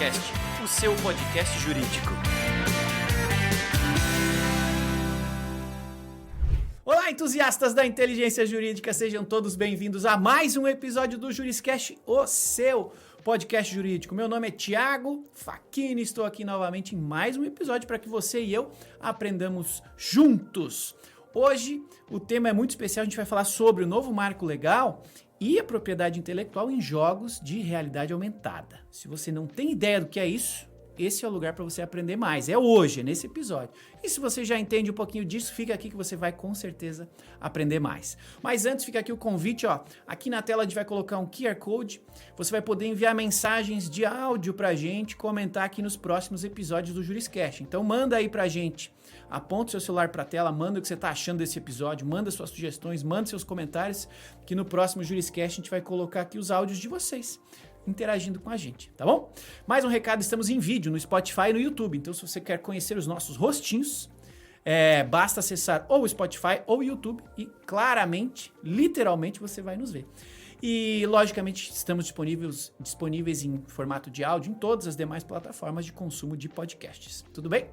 Juriscast, o seu podcast jurídico. Olá, entusiastas da inteligência jurídica, sejam todos bem-vindos a mais um episódio do Juriscast, o seu podcast jurídico. Meu nome é Thiago Facchini, estou aqui novamente em mais um episódio para que você e eu aprendamos juntos. Hoje o tema é muito especial, a gente vai falar sobre o novo marco legal e a propriedade intelectual em jogos de realidade aumentada. Se você não tem ideia do que é isso, esse é o lugar para você aprender mais. É hoje, é nesse episódio. E se você já entende um pouquinho disso, fica aqui que você vai com certeza aprender mais. Mas antes, fica aqui o convite, ó. Aqui na tela a gente vai colocar um QR Code. Você vai poder enviar mensagens de áudio pra gente, comentar aqui nos próximos episódios do Juriscast. Então manda aí pra gente. Aponta o seu celular pra tela, manda o que você tá achando desse episódio, manda suas sugestões, manda seus comentários, que no próximo Juriscast a gente vai colocar aqui os áudios de vocês interagindo com a gente, tá bom? Mais um recado, estamos em vídeo no Spotify e no YouTube, então se você quer conhecer os nossos rostinhos, basta acessar ou o Spotify ou o YouTube e claramente, literalmente, você vai nos ver. E, logicamente, estamos disponíveis em formato de áudio em todas as demais plataformas de consumo de podcasts, tudo bem?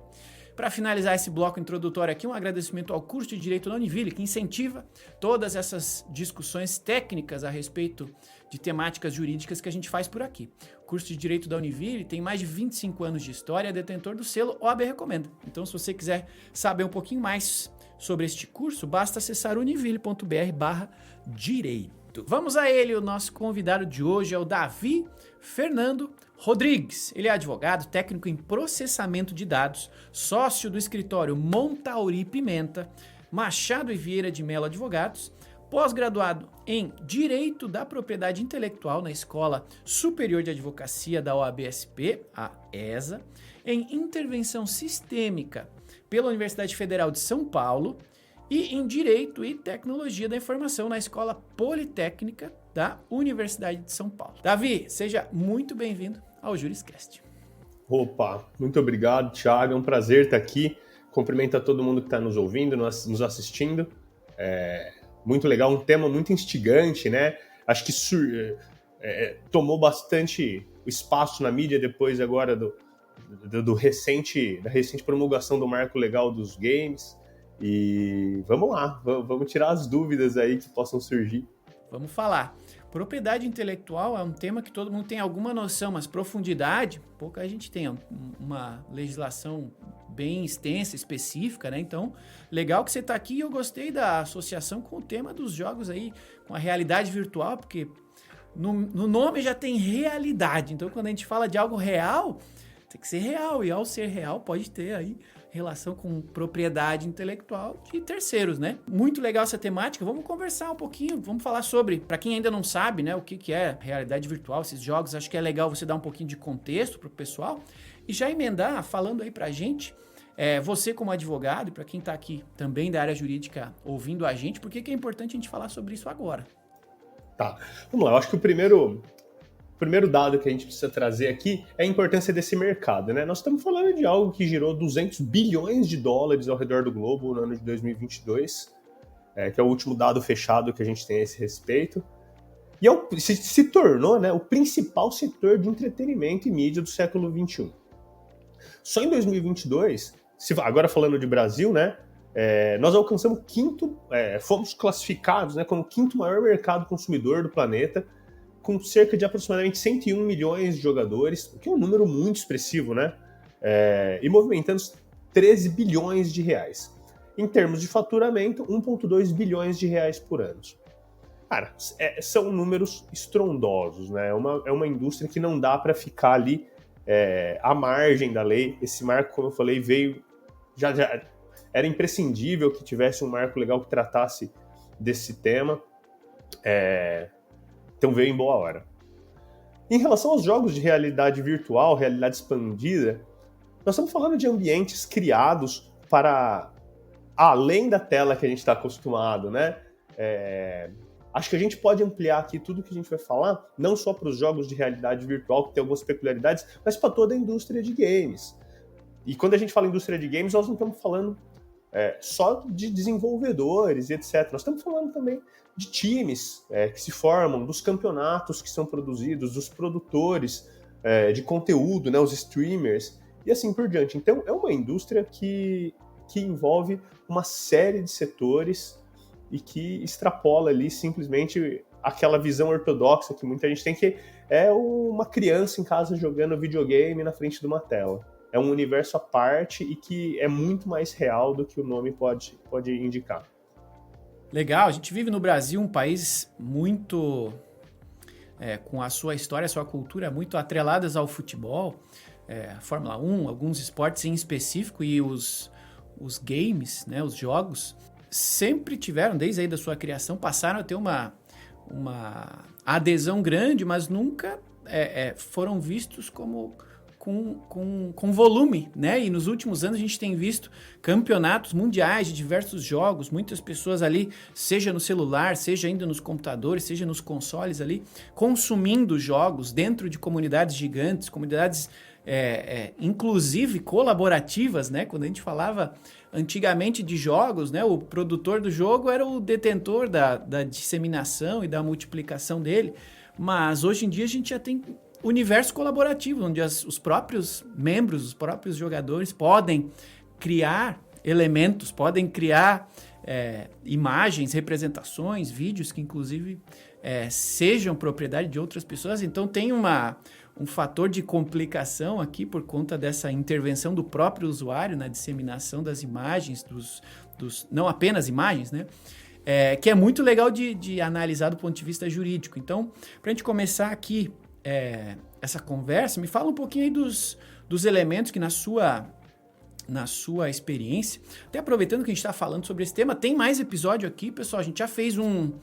Para finalizar esse bloco introdutório aqui, um agradecimento ao curso de Direito da Univille, que incentiva todas essas discussões técnicas a respeito de temáticas jurídicas que a gente faz por aqui. O curso de Direito da Univille tem mais de 25 anos de história, é detentor do selo OAB Recomenda. Então, se você quiser saber um pouquinho mais sobre este curso, basta acessar univille.br/direito. Vamos a ele, o nosso convidado de hoje é o Davi Fernando Rodrigues. Ele é advogado, técnico em processamento de dados, sócio do escritório Montauri Pimenta, Machado e Vieira de Mello Advogados, pós-graduado em Direito da Propriedade Intelectual na Escola Superior de Advocacia da OAB-SP, a ESA, em Intervenção Sistêmica pela Universidade Federal de São Paulo e em Direito e Tecnologia da Informação na Escola Politécnica da Universidade de São Paulo. Davi, seja muito bem-vindo ao Juriscast. Opa, muito obrigado, Thiago. É um prazer estar aqui. Cumprimento a todo mundo que está nos ouvindo, nos assistindo. Muito legal, um tema muito instigante, né? Acho que tomou bastante espaço na mídia depois agora da recente promulgação do marco legal dos games. E vamos lá, vamos tirar as dúvidas aí que possam surgir. Vamos falar. Propriedade intelectual é um tema que todo mundo tem alguma noção, mas profundidade, pouca gente tem. Uma legislação bem extensa, específica, né? Então, legal que você está aqui e eu gostei da associação com o tema dos jogos aí, com a realidade virtual, porque no nome já tem realidade. Então, quando a gente fala de algo real, tem que ser real. E ao ser real, pode ter aí relação com propriedade intelectual de terceiros, né? Muito legal essa temática. Vamos conversar um pouquinho, vamos falar sobre, para quem ainda não sabe, né, o que é realidade virtual, esses jogos. Acho que é legal você dar um pouquinho de contexto pro pessoal e já emendar falando aí pra gente, você como advogado e para quem tá aqui também da área jurídica ouvindo a gente, por que é importante a gente falar sobre isso agora? Tá, vamos lá. Eu acho que o primeiro dado que a gente precisa trazer aqui é a importância desse mercado, né? Nós estamos falando de algo que girou 200 bilhões de dólares ao redor do globo no ano de 2022, que é o último dado fechado que a gente tem a esse respeito, e se tornou, né, o principal setor de entretenimento e mídia do século XXI. Só em 2022, agora falando de Brasil, né, nós alcançamos fomos classificados, né, como o quinto maior mercado consumidor do planeta, com cerca de aproximadamente 101 milhões de jogadores, o que é um número muito expressivo, né? E movimentando 13 bilhões de reais. Em termos de faturamento, 1,2 bilhões de reais por ano. Cara, são números estrondosos, né? É uma indústria que não dá para ficar ali à margem da lei. Esse marco, como eu falei, veio... Já era imprescindível que tivesse um marco legal que tratasse desse tema. Então veio em boa hora. Em relação aos jogos de realidade virtual, realidade expandida, nós estamos falando de ambientes criados para além da tela que a gente está acostumado, né? Acho que a gente pode ampliar aqui tudo que a gente vai falar, não só para os jogos de realidade virtual, que tem algumas peculiaridades, mas para toda a indústria de games. E quando a gente fala indústria de games, nós não estamos falando só de desenvolvedores e etc. Nós estamos falando também de times que se formam, dos campeonatos que são produzidos, dos produtores, de conteúdo, né, os streamers, e assim por diante. Então, é uma indústria que envolve uma série de setores e que extrapola ali simplesmente aquela visão ortodoxa que muita gente tem, que é uma criança em casa jogando videogame na frente de uma tela. É um universo à parte e que é muito mais real do que o nome pode indicar. Legal, a gente vive no Brasil, um país muito... com a sua história, a sua cultura muito atreladas ao futebol, Fórmula 1, alguns esportes em específico, e os games, né, os jogos, sempre tiveram, desde aí da sua criação, passaram a ter uma adesão grande, mas nunca foram vistos como com volume, né? E nos últimos anos a gente tem visto campeonatos mundiais de diversos jogos, muitas pessoas ali, seja no celular, seja ainda nos computadores, seja nos consoles ali, consumindo jogos dentro de comunidades gigantes, comunidades inclusive colaborativas, né? Quando a gente falava antigamente de jogos, né? O produtor do jogo era o detentor da disseminação e da multiplicação dele, mas hoje em dia a gente já tem universo colaborativo, onde os próprios membros, os próprios jogadores podem criar elementos, podem criar imagens, representações, vídeos que inclusive sejam propriedade de outras pessoas. Então tem um fator de complicação aqui por conta dessa intervenção do próprio usuário na disseminação das imagens, não apenas imagens, né? Que é muito legal de analisar do ponto de vista jurídico. Então, para a gente começar aqui essa conversa, me fala um pouquinho aí dos elementos que na sua experiência, até aproveitando que a gente está falando sobre esse tema, tem mais episódio aqui, pessoal. A gente já fez um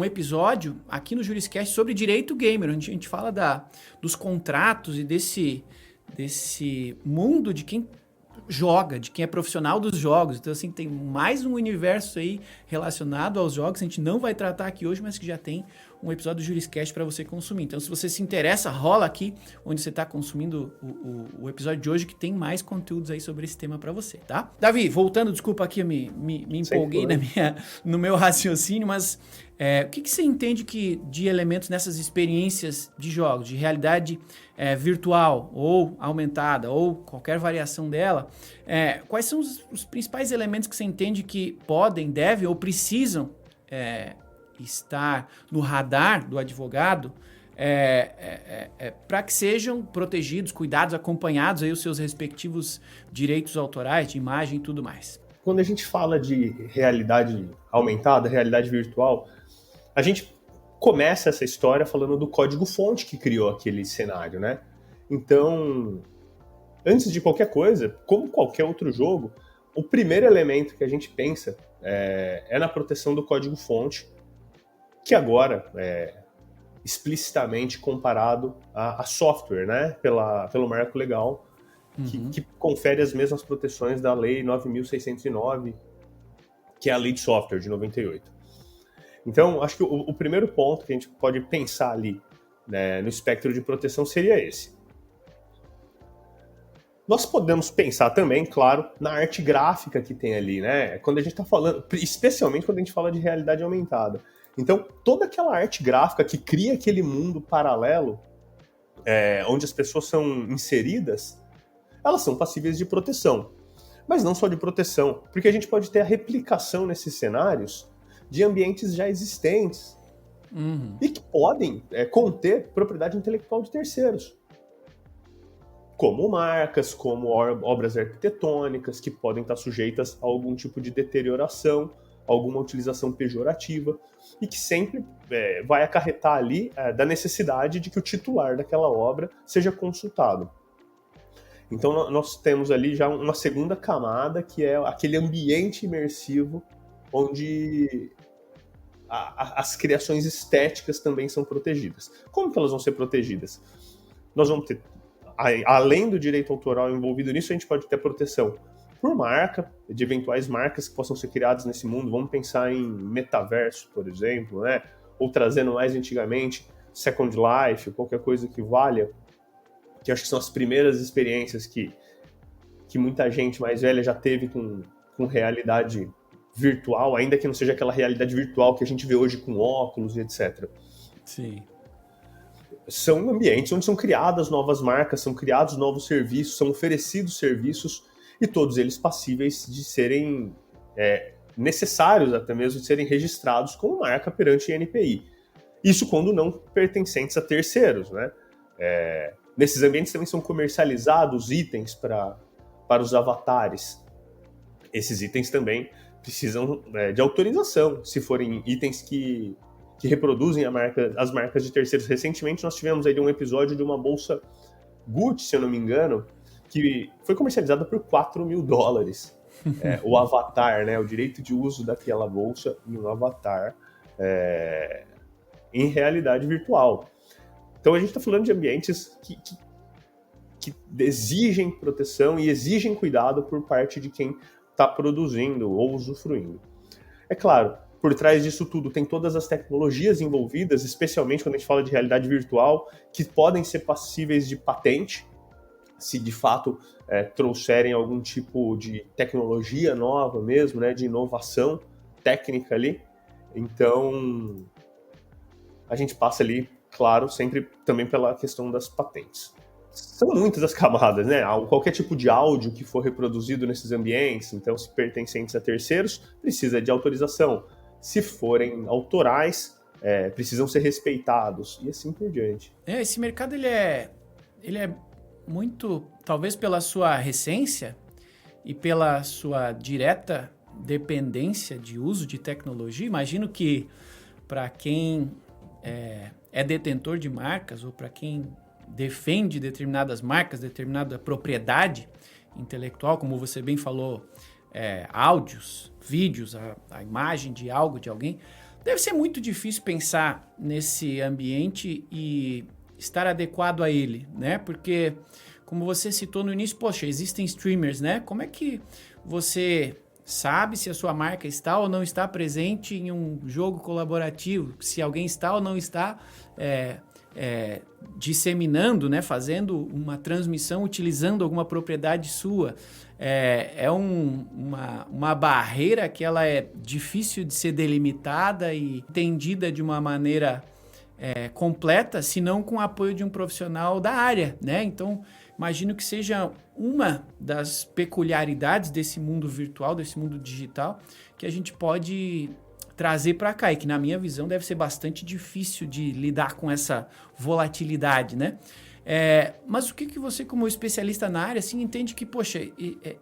episódio aqui no Juriscast sobre direito gamer, onde a gente fala dos contratos e desse mundo de quem joga, de quem é profissional dos jogos. Então, assim, tem mais um universo aí relacionado aos jogos, a gente não vai tratar aqui hoje, mas que já tem um episódio do Juriscast para você consumir. Então, se você se interessa, rola aqui onde você está consumindo o episódio de hoje, que tem mais conteúdos aí sobre esse tema para você, tá? Davi, voltando, desculpa aqui, eu me empolguei no meu raciocínio, mas o que você entende de elementos nessas experiências de jogos, de realidade virtual ou aumentada, ou qualquer variação dela, quais são os principais elementos que você entende que podem, devem ou precisam estar no radar do advogado para que sejam protegidos, cuidados, acompanhados aí os seus respectivos direitos autorais, de imagem e tudo mais? Quando a gente fala de realidade aumentada, realidade virtual, a gente começa essa história falando do código-fonte que criou aquele cenário, né? Então, antes de qualquer coisa, como qualquer outro jogo, o primeiro elemento que a gente pensa é na proteção do código-fonte, que agora é explicitamente comparado a software, né? Pelo marco legal, que confere as mesmas proteções da Lei 9.609, que é a Lei de Software de 98. Então, acho que o primeiro ponto que a gente pode pensar ali, né, no espectro de proteção seria esse. Nós podemos pensar também, claro, na arte gráfica que tem ali, né? Quando a gente está falando, especialmente quando a gente fala de realidade aumentada. Então, toda aquela arte gráfica que cria aquele mundo paralelo, onde as pessoas são inseridas, elas são passíveis de proteção. Mas não só de proteção, porque a gente pode ter a replicação nesses cenários de ambientes já existentes e que podem conter propriedade intelectual de terceiros. Como marcas, como obras arquitetônicas, que podem estar sujeitas a algum tipo de deterioração, alguma utilização pejorativa, e que sempre vai acarretar ali da necessidade de que o titular daquela obra seja consultado. Então nós temos ali já uma segunda camada, que é aquele ambiente imersivo onde as criações estéticas também são protegidas. Como que elas vão ser protegidas? Nós vamos ter, além do direito autoral envolvido nisso, a gente pode ter proteção por marca, de eventuais marcas que possam ser criadas nesse mundo. Vamos pensar em metaverso, por exemplo, né? Ou trazendo mais antigamente Second Life, qualquer coisa que valha, que acho que são as primeiras experiências que muita gente mais velha já teve com realidade virtual, ainda que não seja aquela realidade virtual que a gente vê hoje com óculos e etc. Sim. são ambientes onde são criadas novas marcas, são criados novos serviços, são oferecidos serviços, e todos eles passíveis de serem necessários até mesmo de serem registrados como marca perante a NPI. Isso quando não pertencentes a terceiros, né? Nesses ambientes também são comercializados itens para os avatares. Esses itens também precisam de autorização, se forem itens que reproduzem as marcas de terceiros. Recentemente nós tivemos aí um episódio de uma bolsa Gucci, se eu não me engano, que foi comercializada por $4 mil. O avatar, né, o direito de uso daquela bolsa em um avatar em realidade virtual. Então a gente está falando de ambientes que exigem proteção e exigem cuidado por parte de quem está produzindo ou usufruindo. É claro, por trás disso tudo tem todas as tecnologias envolvidas, especialmente quando a gente fala de realidade virtual, que podem ser passíveis de patente, se de fato trouxerem algum tipo de tecnologia nova mesmo, né, de inovação técnica ali. Então, a gente passa ali, claro, sempre também pela questão das patentes. São muitas as camadas, né? Qualquer tipo de áudio que for reproduzido nesses ambientes, então se pertencentes a terceiros, precisa de autorização. Se forem autorais, precisam ser respeitados e assim por diante. Esse mercado ele é muito, talvez pela sua recência e pela sua direta dependência de uso de tecnologia. Imagino que para quem é detentor de marcas ou para quem defende determinadas marcas, determinada propriedade intelectual, como você bem falou, áudios, vídeos, a imagem de algo, de alguém, deve ser muito difícil pensar nesse ambiente e estar adequado a ele, né? Porque, como você citou no início, poxa, existem streamers, né? Como é que você sabe se a sua marca está ou não está presente em um jogo colaborativo, se alguém está ou não está disseminando, né, fazendo uma transmissão utilizando alguma propriedade sua. Uma barreira que ela é difícil de ser delimitada e entendida de uma maneira completa, se não com o apoio de um profissional da área, né? Então, imagino que seja uma das peculiaridades desse mundo virtual, desse mundo digital, que a gente pode trazer para cá e que, na minha visão, deve ser bastante difícil de lidar com essa volatilidade, né? Mas o que você, como especialista na área, assim, entende que, poxa,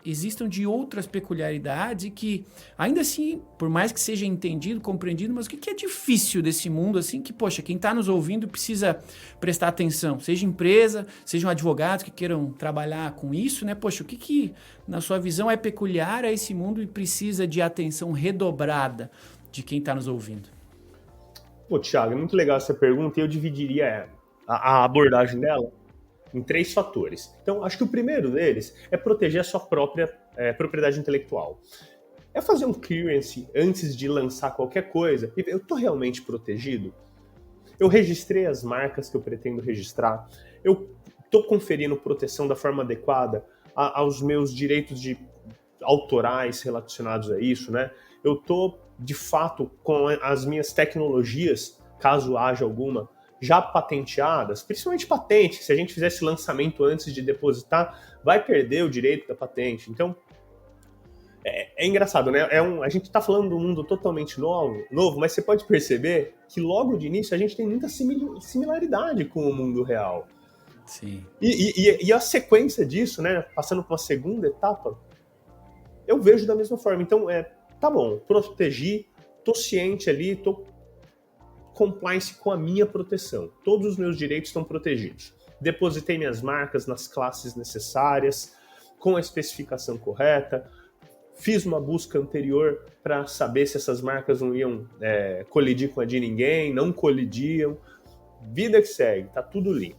existam de outras peculiaridades e que, ainda assim, por mais que seja entendido, compreendido, mas o que é difícil desse mundo, assim, que, poxa, quem está nos ouvindo precisa prestar atenção, seja empresa, sejam advogados que queiram trabalhar com isso, né? Poxa, o que na sua visão, é peculiar a esse mundo e precisa de atenção redobrada de quem está nos ouvindo? Pô, Thiago, é muito legal essa pergunta e eu dividiria a abordagem dela em 3 fatores. Então, acho que o primeiro deles é proteger a sua própria propriedade intelectual. É fazer um clearance antes de lançar qualquer coisa. Eu estou realmente protegido? Eu registrei as marcas que eu pretendo registrar? Eu estou conferindo proteção da forma adequada aos meus direitos autorais relacionados a isso, né? Eu estou, de fato, com as minhas tecnologias, caso haja alguma, já patenteadas, principalmente patente. Se a gente fizesse lançamento antes de depositar, vai perder o direito da patente. Então, é engraçado, né? A gente está falando de um mundo totalmente novo, mas você pode perceber que logo de início a gente tem muita similaridade com o mundo real. Sim. E a sequência disso, né? Passando para uma segunda etapa, eu vejo da mesma forma. Então, tá bom, protegi, tô ciente ali, tô compliance com a minha proteção. Todos os meus direitos estão protegidos. Depositei minhas marcas nas classes necessárias, com a especificação correta, fiz uma busca anterior para saber se essas marcas não iam colidir com a de ninguém, não colidiam. Vida que segue, tá tudo limpo.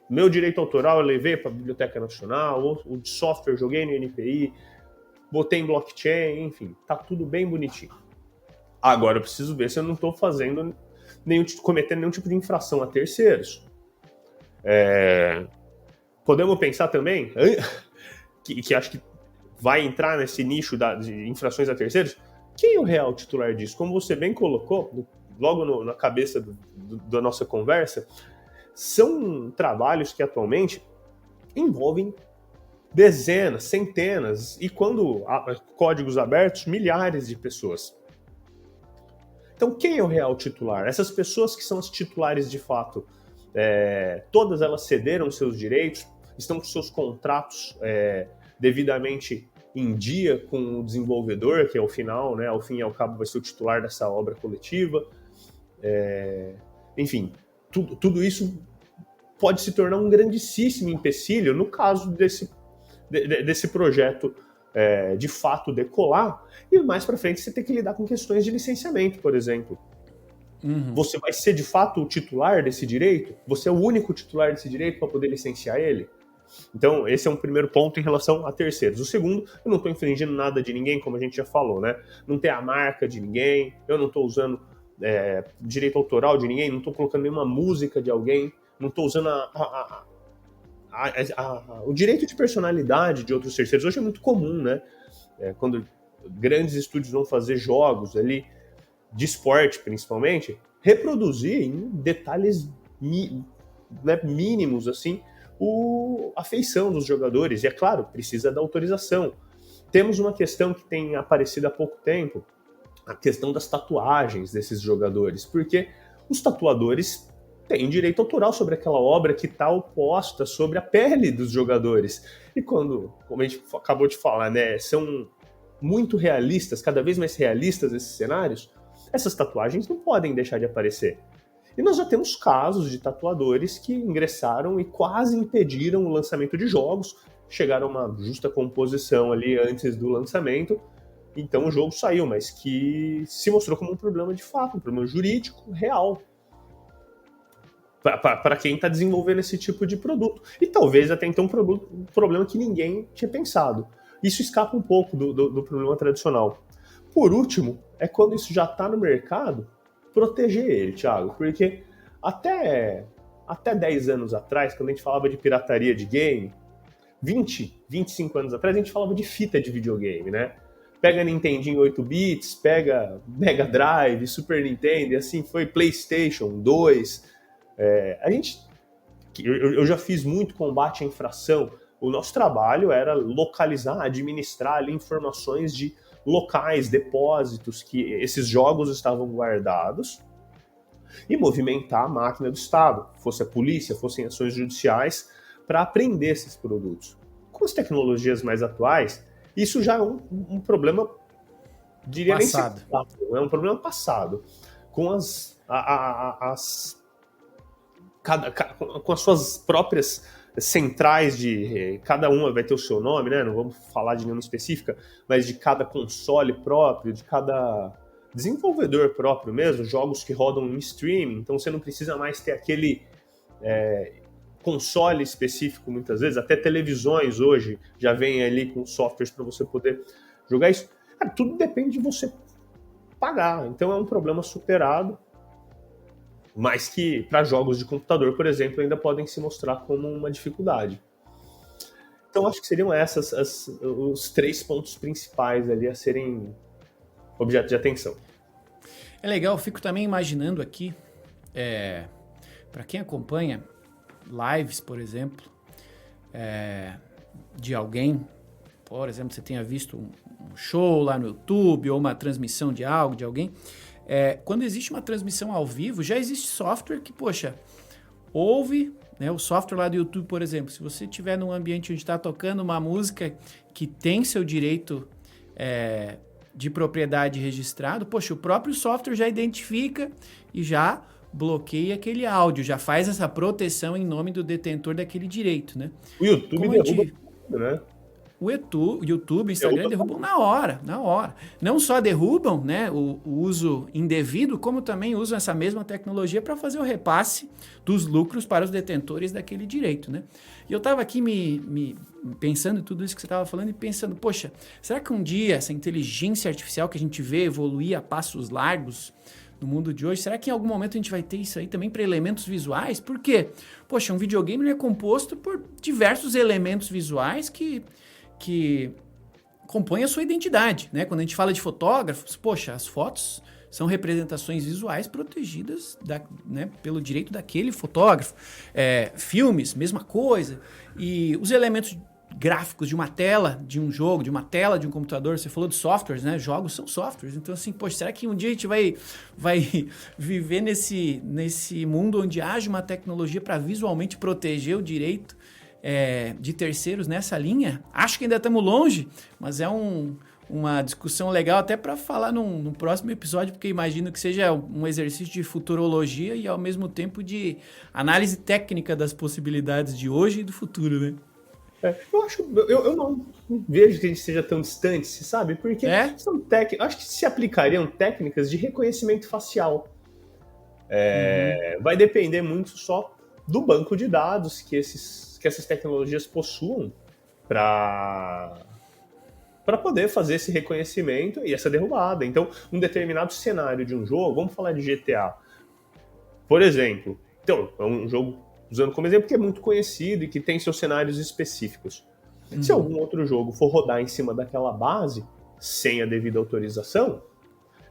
Meu direito autoral eu levei para a Biblioteca Nacional, o de software eu joguei no NPI, botei em blockchain, enfim, tá tudo bem bonitinho. Agora eu preciso ver se eu não estou cometendo nenhum tipo de infração a terceiros. Podemos pensar também, que acho que vai entrar nesse nicho de infrações a terceiros, quem é o real titular disso? Como você bem colocou, logo na cabeça da nossa conversa, são trabalhos que atualmente envolvem dezenas, centenas, e quando há códigos abertos, milhares de pessoas. Então, quem é o real titular? Essas pessoas que são as titulares de fato, todas elas cederam seus direitos, estão com seus contratos devidamente em dia com o desenvolvedor, que ao final, né, ao fim e ao cabo, vai ser o titular dessa obra coletiva. Enfim, tudo isso pode se tornar um grandíssimo empecilho no caso desse projeto de fato decolar, e mais para frente você tem que lidar com questões de licenciamento, por exemplo. Uhum. Você vai ser de fato o titular desse direito? Você é o único titular desse direito para poder licenciar ele? Então, esse é um primeiro ponto em relação a terceiros. O segundo, eu não estou infringindo nada de ninguém, como a gente já falou, né? Não tem a marca de ninguém, eu não estou usando direito autoral de ninguém, não estou colocando nenhuma música de alguém, não estou usando o direito de personalidade de outros terceiros. Hoje é muito comum, né? Quando grandes estúdios vão fazer jogos ali, de esporte principalmente, reproduzir em detalhes mínimos, assim, a feição dos jogadores. E é claro, precisa da autorização. Temos uma questão que tem aparecido há pouco tempo, a questão das tatuagens desses jogadores, porque os tatuadores têm direito autoral sobre aquela obra que está oposta sobre a pele dos jogadores. E como a gente acabou de falar, né, são muito realistas, cada vez mais realistas esses cenários, essas tatuagens não podem deixar de aparecer. E nós já temos casos de tatuadores que ingressaram e quase impediram o lançamento de jogos, chegaram a uma justa composição ali antes do lançamento, então o jogo saiu, mas que se mostrou como um problema de fato, um problema jurídico real para quem está desenvolvendo esse tipo de produto. E talvez até então um problema que ninguém tinha pensado. Isso escapa um pouco do problema tradicional. Por último, é quando isso já está no mercado, proteger ele, Thiago, porque até 10 anos atrás, quando a gente falava de pirataria de game, 25 anos atrás, a gente falava de fita de videogame, né? Pega Nintendinho 8 bits, pega Mega Drive, Super Nintendo, e assim foi, PlayStation 2. Eu já fiz muito combate à infração. O nosso trabalho era localizar, administrar ali informações de locais, depósitos que esses jogos estavam guardados e movimentar a máquina do Estado, fosse a polícia, fossem ações judiciais, para apreender esses produtos. Com as tecnologias mais atuais, isso já é um problema, diria passado. É um problema passado. Com com as suas próprias centrais cada uma vai ter o seu nome, né? Não vamos falar de nenhuma específica, mas de cada console próprio, de cada desenvolvedor próprio mesmo, jogos que rodam em streaming, então você não precisa mais ter aquele console específico muitas vezes, até televisões hoje já vem ali com softwares para você poder jogar isso. Tudo depende de você pagar, então é um problema superado, mas que para jogos de computador, por exemplo, ainda podem se mostrar como uma dificuldade. Então acho que seriam os 3 pontos principais ali a serem objeto de atenção. É legal, eu fico também imaginando aqui, para quem acompanha lives, por exemplo, de alguém, por exemplo, você tenha visto um show lá no YouTube ou uma transmissão de algo, de alguém, quando existe uma transmissão ao vivo, já existe software que, ouve, né, o software lá do YouTube, por exemplo, se você estiver num ambiente onde está tocando uma música que tem seu direito de propriedade registrado, o próprio software já identifica e já bloqueia aquele áudio, já faz essa proteção em nome do detentor daquele direito, né? O YouTube derruba, né? O YouTube, o Instagram derrubam na hora. Não só derrubam, né, o uso indevido, como também usam essa mesma tecnologia para fazer o repasse dos lucros para os detentores daquele direito, né? E eu estava aqui me pensando em tudo isso que você estava falando e pensando, será que um dia essa inteligência artificial que a gente vê evoluir a passos largos no mundo de hoje, será que em algum momento a gente vai ter isso aí também para elementos visuais? Por quê? Um videogame é composto por diversos elementos visuais que compõem a sua identidade, né? Quando a gente fala de fotógrafos, as fotos São representações visuais protegidas né, pelo direito daquele fotógrafo. Filmes, mesma coisa. E os elementos gráficos de uma tela de um jogo, de uma tela de um computador, você falou de softwares, né? Jogos são softwares. Então, assim, poxa, será que um dia a gente vai viver nesse mundo onde haja uma tecnologia para visualmente proteger o direito de terceiros nessa linha? Acho que ainda estamos longe, mas é uma discussão legal até para falar num próximo episódio, porque imagino que seja um exercício de futurologia e, ao mesmo tempo, de análise técnica das possibilidades de hoje e do futuro, né? Eu não vejo que a gente seja tão distante, sabe? Porque acho que se aplicariam técnicas de reconhecimento facial. Vai depender muito só do banco de dados que essas tecnologias possuam para poder fazer esse reconhecimento e essa derrubada. Então, um determinado cenário de um jogo, vamos falar de GTA, por exemplo. Então, é um jogo, usando como exemplo, que é muito conhecido e que tem seus cenários específicos. Se algum outro jogo for rodar em cima daquela base, sem a devida autorização,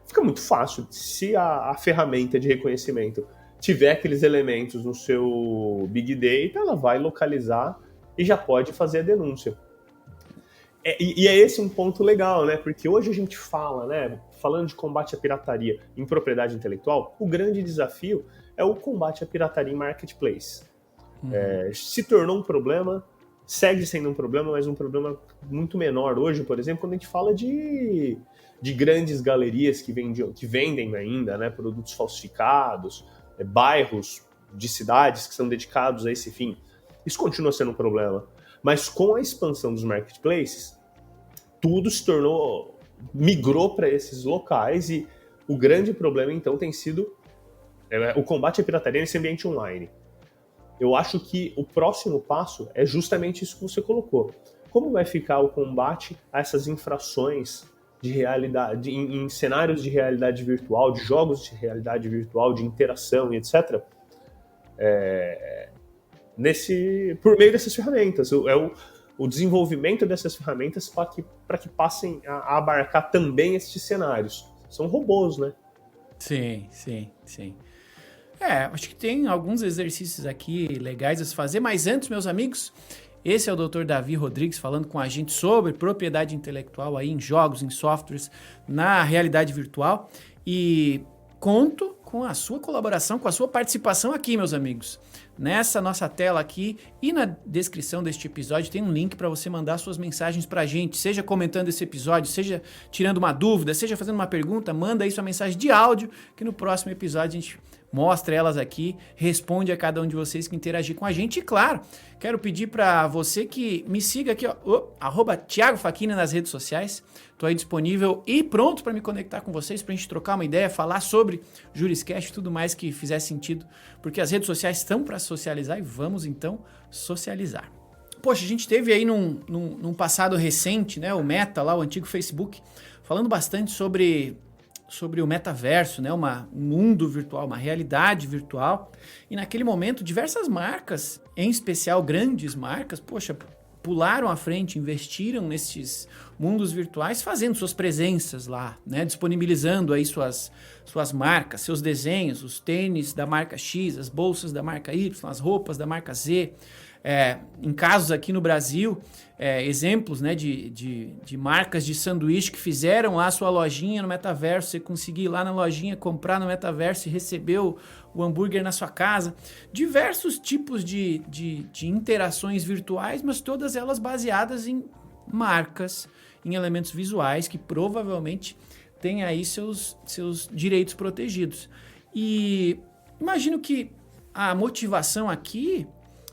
fica muito fácil. Se a ferramenta de reconhecimento tiver aqueles elementos no seu Big Data, ela vai localizar e já pode fazer a denúncia. E é esse um ponto legal, né? Porque hoje a gente fala, né? Falando de combate à pirataria em propriedade intelectual, o grande desafio é o combate à pirataria em marketplace. Se tornou um problema, segue sendo um problema, mas um problema muito menor hoje, por exemplo, quando a gente fala de grandes galerias que vendem ainda, né, produtos falsificados, bairros de cidades que são dedicados a esse fim. Isso continua sendo um problema. Mas com a expansão dos marketplaces, tudo migrou para esses locais e o grande problema, então, tem sido o combate à pirataria nesse ambiente online. Eu acho que o próximo passo é justamente isso que você colocou. Como vai ficar o combate a essas infrações de realidade, em cenários de realidade virtual, de jogos de realidade virtual, de interação e etc., por meio dessas ferramentas. O desenvolvimento dessas ferramentas para que passem a abarcar também estes cenários. São robôs, né? Sim. Acho que tem alguns exercícios aqui legais a se fazer, mas antes, meus amigos, esse é o Dr. Davi Rodrigues falando com a gente sobre propriedade intelectual aí em jogos, em softwares, na realidade virtual, e conto com a sua colaboração, com a sua participação aqui, meus amigos. Nessa nossa tela aqui e na descrição deste episódio tem um link para você mandar suas mensagens para a gente, seja comentando esse episódio, seja tirando uma dúvida, seja fazendo uma pergunta, manda aí sua mensagem de áudio, que no próximo episódio a gente mostra elas aqui, responde a cada um de vocês que interagir com a gente. E claro, quero pedir para você que me siga aqui, @Thiago Facchini nas redes sociais. Estou aí disponível e pronto para me conectar com vocês, para a gente trocar uma ideia, falar sobre JurisCast e tudo mais que fizer sentido, porque as redes sociais estão para socializar e vamos então socializar. Poxa, a gente teve aí num passado recente, né, o Meta, lá, o antigo Facebook, falando bastante sobre o metaverso, né, um mundo virtual, uma realidade virtual. E naquele momento, diversas marcas, em especial grandes marcas, pularam à frente, investiram nesses mundos virtuais, fazendo suas presenças lá, né, disponibilizando aí suas marcas, seus desenhos, os tênis da marca X, as bolsas da marca Y, as roupas da marca Z. Em casos aqui no Brasil, exemplos, né, de marcas de sanduíche que fizeram lá a sua lojinha no metaverso, você conseguir ir lá na lojinha, comprar no metaverso e receber o hambúrguer na sua casa. Diversos tipos de interações virtuais, mas todas elas baseadas em marcas, em elementos visuais que provavelmente têm aí seus direitos protegidos. E imagino que a motivação aqui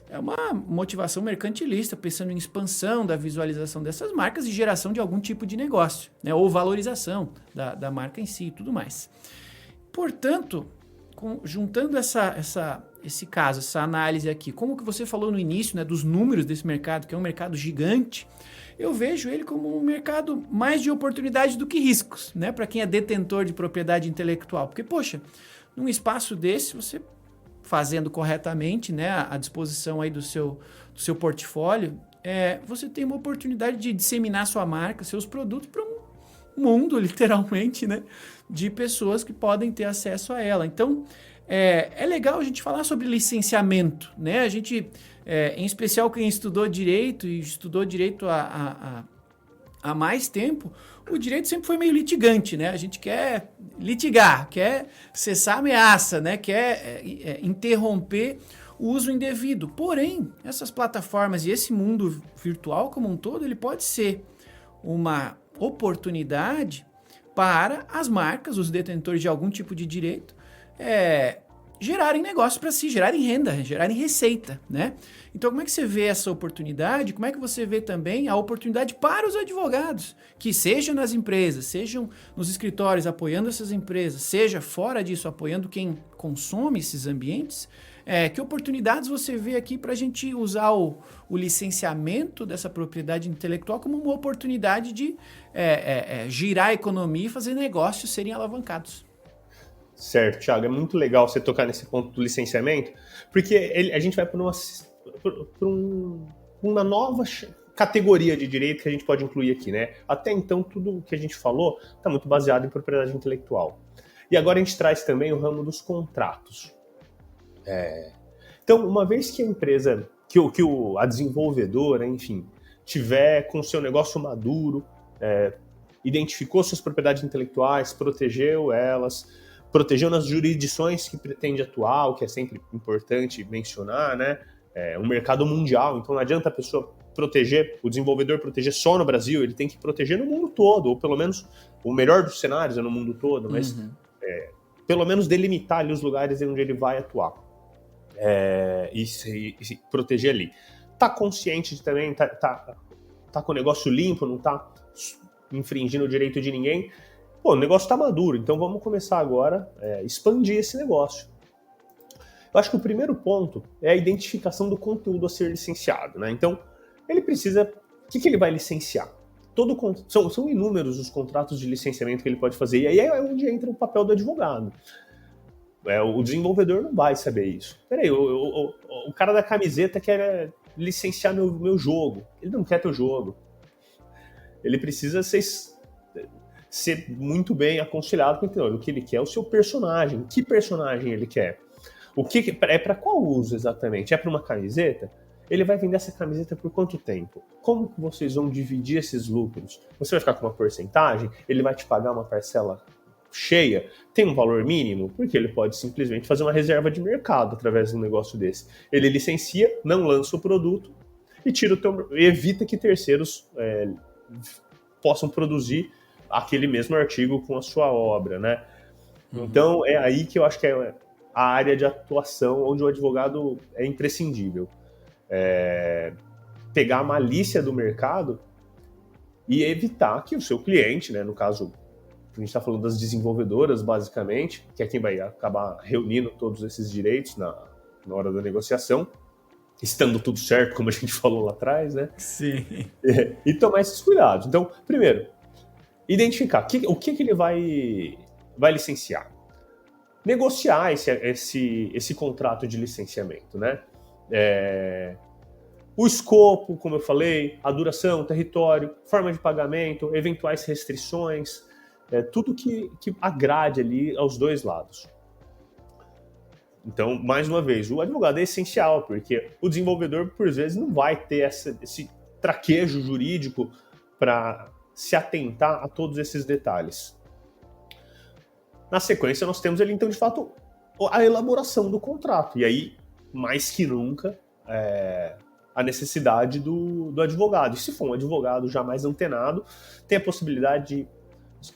é uma motivação mercantilista, pensando em expansão da visualização dessas marcas e geração de algum tipo de negócio, né? Ou valorização da marca em si e tudo mais. Portanto, juntando esse caso, essa análise aqui, como que você falou no início, né, dos números desse mercado, que é um mercado gigante, eu vejo ele como um mercado mais de oportunidades do que riscos, né, para quem é detentor de propriedade intelectual. Porque, num espaço desse, você fazendo corretamente, né, a disposição aí do seu portfólio, você tem uma oportunidade de disseminar sua marca, seus produtos para mundo, literalmente, né, de pessoas que podem ter acesso a ela. Então, é legal a gente falar sobre licenciamento, né? A gente, em especial quem estudou direito e estudou direito há mais tempo, o direito sempre foi meio litigante, né? A gente quer litigar, quer cessar a ameaça, né? Quer interromper o uso indevido. Porém, essas plataformas e esse mundo virtual como um todo, ele pode ser uma oportunidade para as marcas, os detentores de algum tipo de direito, gerarem negócio para si, gerarem renda, gerarem receita, né? Então, como é que você vê essa oportunidade? Como é que você vê também a oportunidade para os advogados, que sejam nas empresas, sejam nos escritórios apoiando essas empresas, seja fora disso apoiando quem consome esses ambientes? Que oportunidades você vê aqui para a gente usar o licenciamento dessa propriedade intelectual como uma oportunidade de girar a economia e fazer negócios serem alavancados? Certo, Thiago, é muito legal você tocar nesse ponto do licenciamento, porque a gente vai para uma nova categoria de direito que a gente pode incluir aqui, né? Até então, tudo o que a gente falou está muito baseado em propriedade intelectual. E agora a gente traz também o ramo dos contratos. Então, uma vez que a empresa, a desenvolvedora, enfim, tiver com o seu negócio maduro, identificou suas propriedades intelectuais, protegeu nas jurisdições que pretende atuar, o que é sempre importante mencionar, né? Um mercado mundial, então não adianta a pessoa o desenvolvedor proteger só no Brasil, ele tem que proteger no mundo todo, ou pelo menos o melhor dos cenários é no mundo todo, mas pelo menos delimitar ali os lugares onde ele vai atuar e se proteger ali. Tá consciente de também, tá com o negócio limpo, não tá infringindo o direito de ninguém. Pô, o negócio está maduro, então vamos começar agora a expandir esse negócio. Eu acho que o primeiro ponto é a identificação do conteúdo a ser licenciado, né? Então, ele precisa... O que ele vai licenciar? São inúmeros os contratos de licenciamento que ele pode fazer, e aí é onde entra o papel do advogado. O desenvolvedor não vai saber isso. Peraí, o cara da camiseta quer licenciar meu jogo. Ele não quer teu jogo. Ele precisa ser muito bem aconselhado com o que ele quer, o seu personagem. Que personagem ele quer? É para qual uso exatamente? É para uma camiseta? Ele vai vender essa camiseta por quanto tempo? Como que vocês vão dividir esses lucros? Você vai ficar com uma porcentagem? Ele vai te pagar uma parcela cheia? Tem um valor mínimo? Porque ele pode simplesmente fazer uma reserva de mercado através de um negócio desse. Ele licencia, não lança o produto e evita que terceiros possam produzir aquele mesmo artigo com a sua obra, né? Então, é aí que eu acho que é a área de atuação onde o advogado é imprescindível. Pegar a malícia do mercado e evitar que o seu cliente, né, no caso, a gente está falando das desenvolvedoras, basicamente, que é quem vai acabar reunindo todos esses direitos na hora da negociação, estando tudo certo, como a gente falou lá atrás, né? Sim. E tomar esses cuidados. Então, primeiro, identificar o que ele vai licenciar. Negociar esse contrato de licenciamento, né? O escopo, como eu falei, a duração, o território, forma de pagamento, eventuais restrições, tudo que agrade ali aos dois lados. Então, mais uma vez, o advogado é essencial, porque o desenvolvedor, por vezes, não vai ter esse traquejo jurídico para se atentar a todos esses detalhes. Na sequência, nós temos ali, então, de fato, a elaboração do contrato. E aí, mais que nunca, a necessidade do advogado. E se for um advogado já mais antenado, tem a possibilidade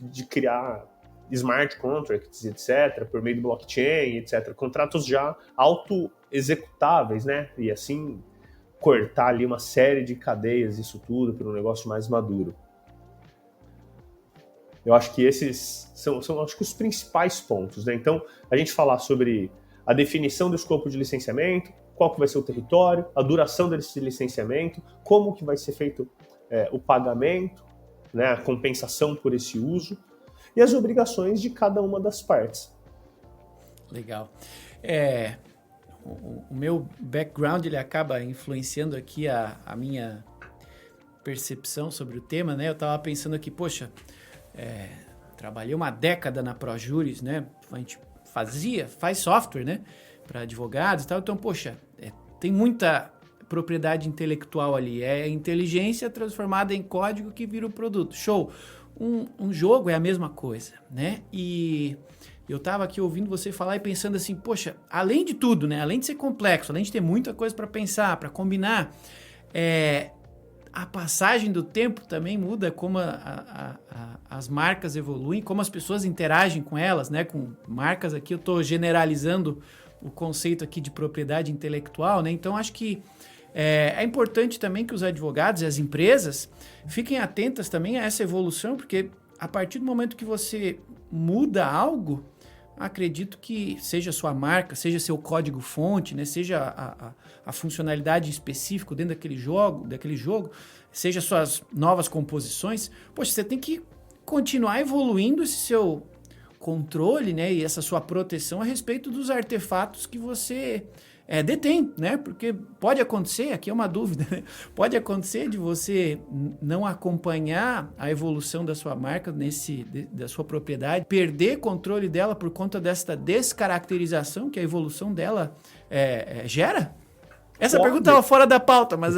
de criar smart contracts, etc., por meio do blockchain, etc., contratos já auto-executáveis, né? E assim, cortar ali uma série de cadeias, isso tudo, para um negócio mais maduro. Eu acho que esses são acho que os principais pontos, né? Então, a gente falar sobre a definição do escopo de licenciamento, qual que vai ser o território, a duração desse licenciamento, como que vai ser feito o pagamento, né, a compensação por esse uso e as obrigações de cada uma das partes. Legal. O meu background ele acaba influenciando aqui a minha percepção sobre o tema, né? Eu estava pensando aqui, poxa, Trabalhei uma década na ProJuris, né? A gente faz software, né? Para advogados e tal. Então, poxa, tem muita propriedade intelectual ali. É inteligência transformada em código que vira o produto. Show! Um jogo é a mesma coisa, né? E eu estava aqui ouvindo você falar e pensando assim, poxa, além de tudo, né? Além de ser complexo, além de ter muita coisa para pensar, para combinar, a passagem do tempo também muda como as marcas evoluem, como as pessoas interagem com elas, né? Com marcas aqui, eu estou generalizando o conceito aqui de propriedade intelectual, né? Então, acho que é importante também que os advogados e as empresas fiquem atentas também a essa evolução, porque a partir do momento que você muda algo, acredito que seja sua marca, seja seu código-fonte, né? Seja a funcionalidade específica dentro daquele jogo, seja suas novas composições, poxa, você tem que continuar evoluindo esse seu controle, né? E essa sua proteção a respeito dos artefatos que você detém, né? Porque pode acontecer, aqui é uma dúvida, né? Pode acontecer de você não acompanhar a evolução da sua marca, da sua propriedade, perder controle dela por conta desta descaracterização que a evolução dela gera? Essa pergunta estava fora da pauta, mas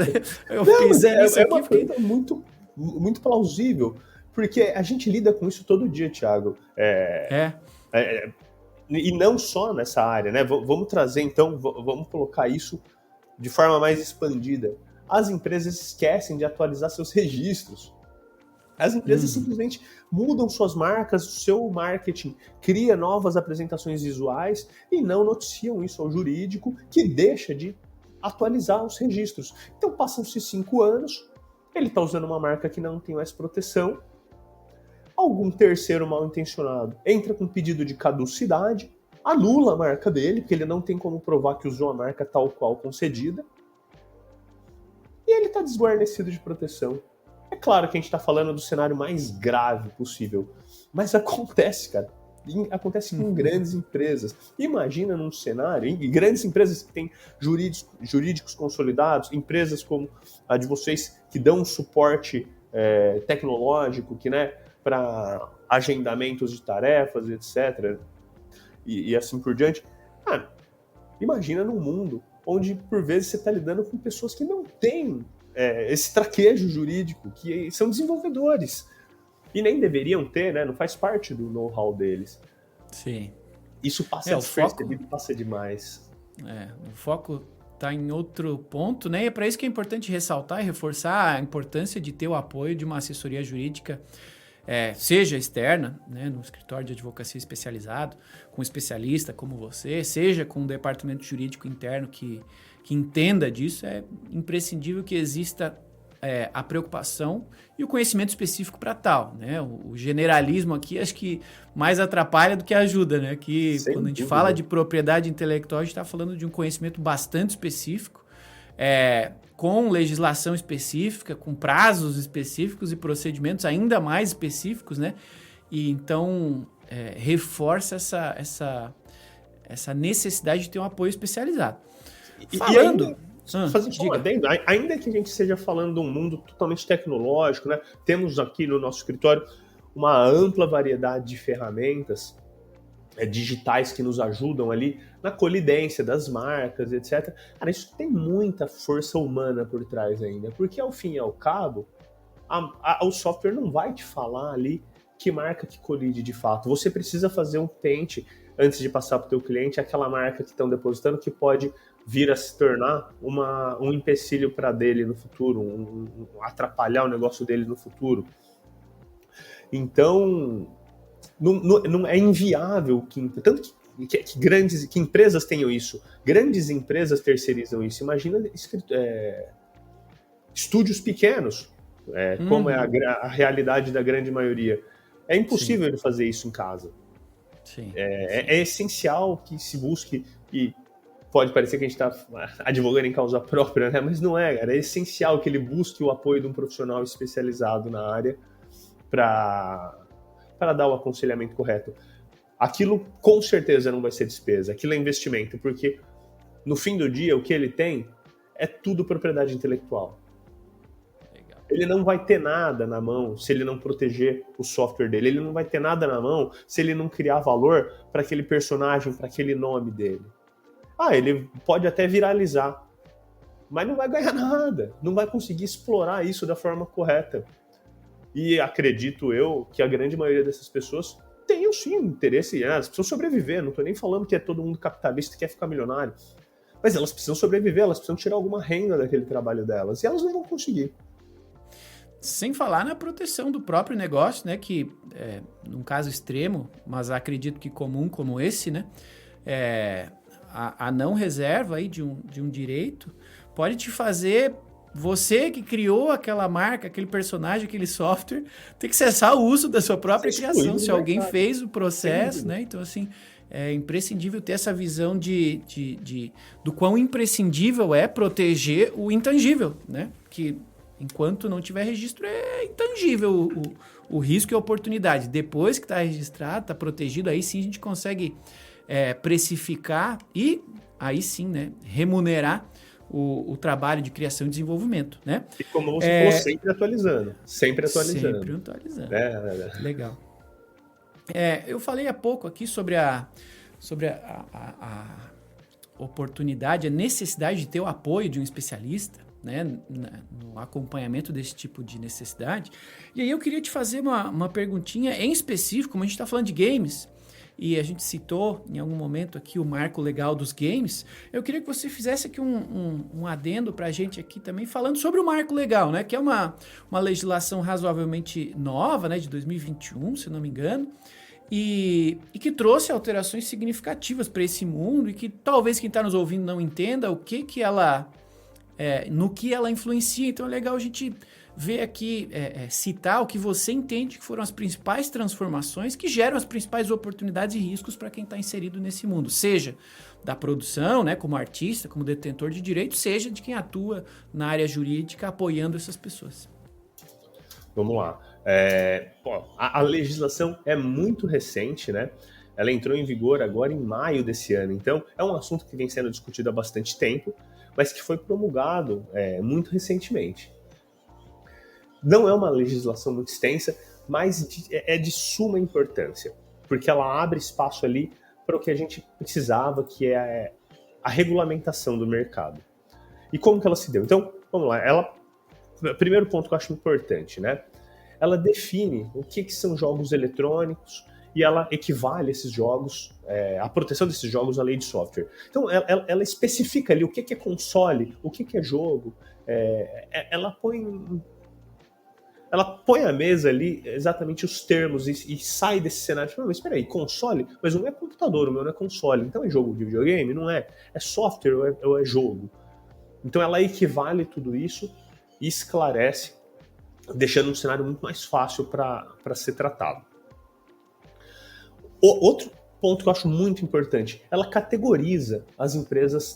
eu pensei nisso aqui. Uma pergunta muito, muito plausível, porque a gente lida com isso todo dia, Thiago. E não só nessa área, né? Vamos trazer, então, vamos colocar isso de forma mais expandida. As empresas esquecem de atualizar seus registros. As empresas simplesmente mudam suas marcas, o seu marketing, cria novas apresentações visuais e não noticiam isso ao jurídico, que deixa de atualizar os registros. Então, passam-se 5 anos, ele está usando uma marca que não tem mais proteção, algum terceiro mal intencionado entra com pedido de caducidade, anula a marca dele, porque ele não tem como provar que usou a marca tal qual concedida, e ele está desguarnecido de proteção. É claro que a gente está falando do cenário mais grave possível, mas acontece, cara. Acontece com grandes empresas. Imagina num cenário, em grandes empresas que têm jurídicos consolidados, empresas como a de vocês que dão um suporte tecnológico, que, né, para agendamentos de tarefas, etc. E assim por diante. Imagina num mundo onde, por vezes, você está lidando com pessoas que não têm esse traquejo jurídico, que são desenvolvedores. E nem deveriam ter, né? Não faz parte do know-how deles. Sim. Isso passa despercebido, passa demais. O foco está em outro ponto, né? E é para isso que é importante ressaltar e reforçar a importância de ter o apoio de uma assessoria jurídica, seja externa, né, no escritório de advocacia especializado, com um especialista como você, seja com um departamento jurídico interno que entenda disso. É imprescindível que exista a preocupação e o conhecimento específico para tal, né? O generalismo aqui acho que mais atrapalha do que ajuda, né? Que quando a gente fala de propriedade intelectual, a gente está falando de um conhecimento bastante específico, com legislação específica, com prazos específicos e procedimentos ainda mais específicos, né? E então reforça essa necessidade de ter um apoio especializado. Falando... Fazer só um adendo, ainda que a gente esteja falando de um mundo totalmente tecnológico, né? Temos aqui no nosso escritório uma ampla variedade de ferramentas digitais que nos ajudam ali na colidência das marcas, etc. Cara, isso tem muita força humana por trás ainda, porque ao fim e ao cabo, o software não vai te falar ali que marca que colide de fato. Você precisa fazer um tente antes de passar para o teu cliente aquela marca que estão depositando que pode vir a se tornar um empecilho para dele no futuro, atrapalhar o negócio dele no futuro. Então, não é inviável tanto que empresas tenham isso. Grandes empresas terceirizam isso. Imagina estúdios pequenos, como é a realidade da grande maioria. É impossível ele fazer isso em casa. Sim. É essencial que se busque, e pode parecer que a gente está advogando em causa própria, né? Mas não é, cara. É essencial que ele busque o apoio de um profissional especializado na área para dar o aconselhamento correto. Aquilo com certeza não vai ser despesa, aquilo é investimento, porque no fim do dia o que ele tem é tudo propriedade intelectual. Legal. Ele não vai ter nada na mão se ele não proteger o software dele. Ele não vai ter nada na mão se ele não criar valor para aquele personagem, para aquele nome dele. Ele pode até viralizar, mas não vai ganhar nada. Não vai conseguir explorar isso da forma correta. E acredito eu que a grande maioria dessas pessoas tenham sim interesse. Elas precisam sobreviver. Não estou nem falando que é todo mundo capitalista que quer ficar milionário. Mas elas precisam sobreviver, elas precisam tirar alguma renda daquele trabalho delas. E elas não vão conseguir. Sem falar na proteção do próprio negócio, né? Que, num caso extremo, mas acredito que comum como esse, né? A não reserva aí de um direito pode te fazer, você que criou aquela marca, aquele personagem, aquele software, ter que cessar o uso da sua própria criação, se alguém fez o processo, né? Então, assim, é imprescindível ter essa visão do quão imprescindível é proteger o intangível, né? Que enquanto não tiver registro, é intangível o risco e a oportunidade. Depois que está registrado, está protegido, aí sim a gente consegue precificar e aí sim, né, remunerar o trabalho de criação e desenvolvimento, né? E como você falou, sempre atualizando. Sempre atualizando. Sempre atualizando. Legal. Eu falei há pouco aqui sobre a oportunidade, a necessidade de ter o apoio de um especialista, né, no acompanhamento desse tipo de necessidade. E aí eu queria te fazer uma perguntinha em específico, como a gente está falando de games, e a gente citou em algum momento aqui o marco legal dos games, eu queria que você fizesse aqui um adendo para a gente aqui também, falando sobre o marco legal, né, que é uma legislação razoavelmente nova, né, de 2021, se não me engano, e que trouxe alterações significativas para esse mundo e que talvez quem está nos ouvindo não entenda o que ela... no que ela influencia. Então é legal a gente ver aqui, citar o que você entende que foram as principais transformações que geram as principais oportunidades e riscos para quem está inserido nesse mundo, seja da produção, né, como artista, como detentor de direitos, seja de quem atua na área jurídica apoiando essas pessoas. Vamos lá. A legislação é muito recente, né? Ela entrou em vigor agora em maio desse ano, então é um assunto que vem sendo discutido há bastante tempo, mas que foi promulgado muito recentemente. Não é uma legislação muito extensa, mas é de suma importância, porque ela abre espaço ali para o que a gente precisava, que é a regulamentação do mercado. E como que ela se deu? Então, vamos lá. Primeiro ponto que eu acho importante, né? Ela define o que são jogos eletrônicos e ela equivale esses jogos, a proteção desses jogos à lei de software. Então, ela especifica ali o que é console, o que é jogo. Ela põe à mesa ali exatamente os termos e sai desse cenário. Mas espera aí, console? Mas não é computador, o meu não é console. Então é jogo de videogame? Não é. É software ou é jogo? Então ela equivale tudo isso e esclarece, deixando um cenário muito mais fácil para ser tratado. Outro ponto que eu acho muito importante, ela categoriza as empresas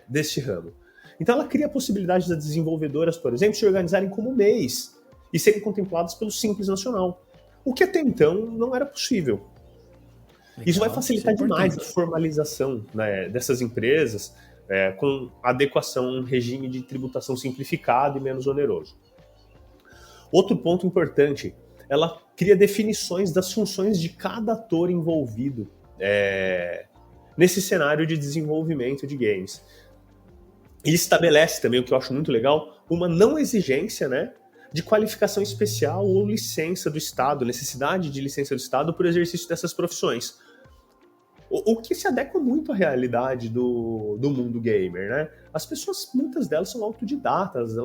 desse ramo. Então ela cria a possibilidade das desenvolvedoras, por exemplo, se organizarem como MEIs e serem contempladas pelo Simples Nacional, o que até então não era possível. Legal, isso vai facilitar demais a formalização, né, dessas empresas, com adequação a um regime de tributação simplificado e menos oneroso. Outro ponto importante, ela cria definições das funções de cada ator envolvido nesse cenário de desenvolvimento de games. E estabelece também, o que eu acho muito legal, uma não exigência, né, de qualificação especial ou licença do Estado, necessidade de licença do Estado por exercício dessas profissões. O que se adequa muito à realidade do mundo gamer, né? As pessoas, muitas delas são autodidatas,